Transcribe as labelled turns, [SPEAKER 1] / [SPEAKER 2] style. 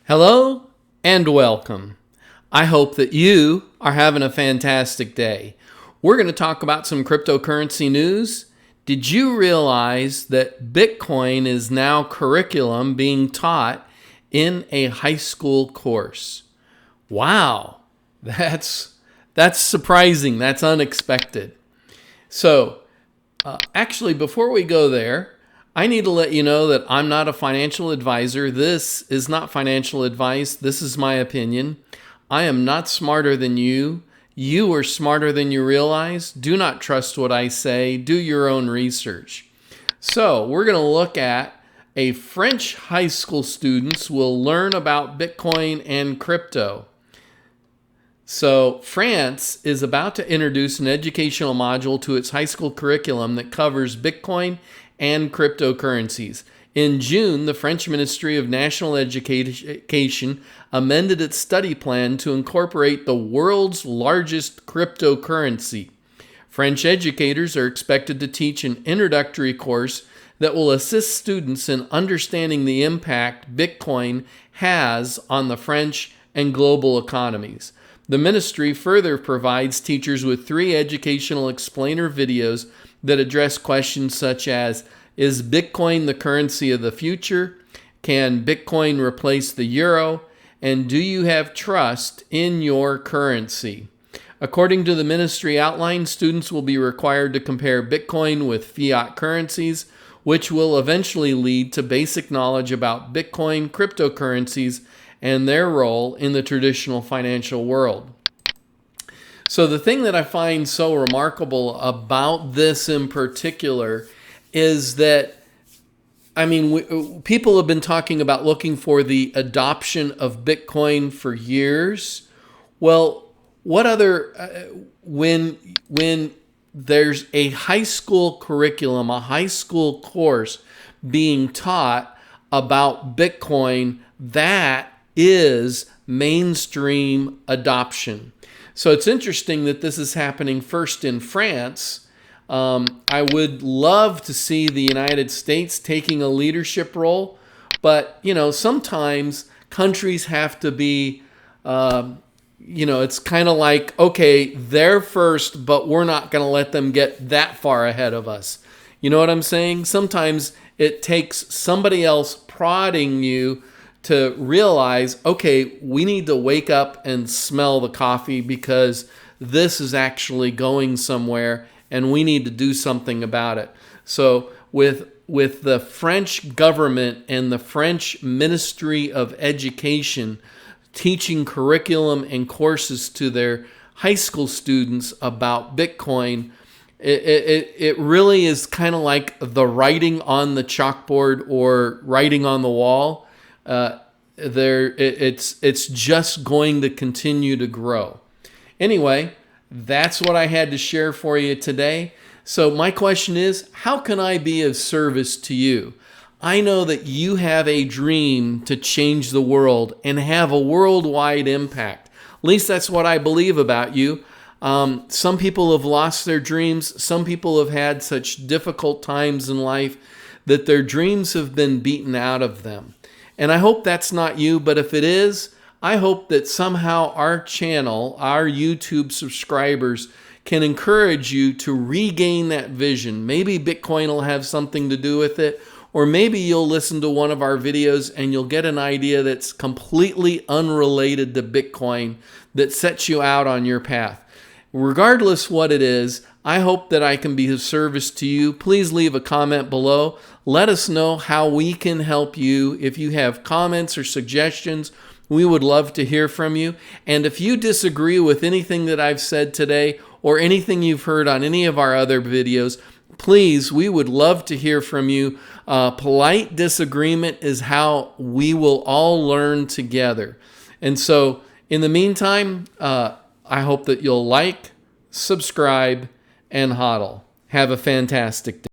[SPEAKER 1] Hello and welcome. I hope that you are having a fantastic day. We're going to talk about some cryptocurrency news. Did you realize that Bitcoin is now curriculum being taught in a high school course? Wow, that's surprising. That's unexpected. So, actually, before we go there, I need to let you know that I'm not a financial advisor. This is not financial advice. This is my opinion. I am not smarter than you. You are smarter than you realize. Do not trust what I say. Do your own research. So we're going to look at a French high school students will learn about Bitcoin and crypto. So France is about to introduce an educational module to its high school curriculum that covers Bitcoin and cryptocurrencies. In June, the French Ministry of National Education amended its study plan to incorporate the world's largest cryptocurrency. French educators are expected to teach an introductory course that will assist students in understanding the impact Bitcoin has on the French and global economies. The ministry further provides teachers with 3 educational explainer videos that address questions such as, is Bitcoin the currency of the future? Can Bitcoin replace the euro? And do you have trust in your currency? According to the ministry outline, students will be required to compare Bitcoin with fiat currencies, which will eventually lead to basic knowledge about Bitcoin, cryptocurrencies, and their role in the traditional financial world. So the thing that I find so remarkable about this in particular is that, people have been talking about looking for the adoption of Bitcoin for years. Well, what other, when there's a high school curriculum, a high school course being taught about Bitcoin, that is mainstream adoption. So it's interesting that this is happening first in France. I would love to see the United States taking a leadership role, but sometimes countries have to be, it's kind of like, okay, they're first, but we're not going to let them get that far ahead of us. You know what I'm saying? Sometimes it takes somebody else prodding you to realize, okay, we need to wake up and smell the coffee because this is actually going somewhere and we need to do something about it. So with the French government and the French Ministry of Education teaching curriculum and courses to their high school students about Bitcoin, it really is kind of like the writing on the chalkboard or writing on the wall. It's just going to continue to grow. Anyway, that's what I had to share for you today. So my question is, how can I be of service to you? I know that you have a dream to change the world and have a worldwide impact. At least that's what I believe about you. Some people have lost their dreams. Some people have had such difficult times in life that their dreams have been beaten out of them. And I hope that's not you, but if it is, I hope that somehow our channel, our YouTube subscribers, can encourage you to regain that vision. Maybe Bitcoin will have something to do with it, or maybe you'll listen to one of our videos and you'll get an idea that's completely unrelated to Bitcoin that sets you out on your path. Regardless what it is, I hope that I can be of service to you. Please leave a comment below. Let us know how we can help you. If you have comments or suggestions, we would love to hear from you. And if you disagree with anything that I've said today or anything you've heard on any of our other videos, please, we would love to hear from you. Polite disagreement is how we will all learn together. And so in the meantime, I hope that you'll like, subscribe, and hodl. Have a fantastic day.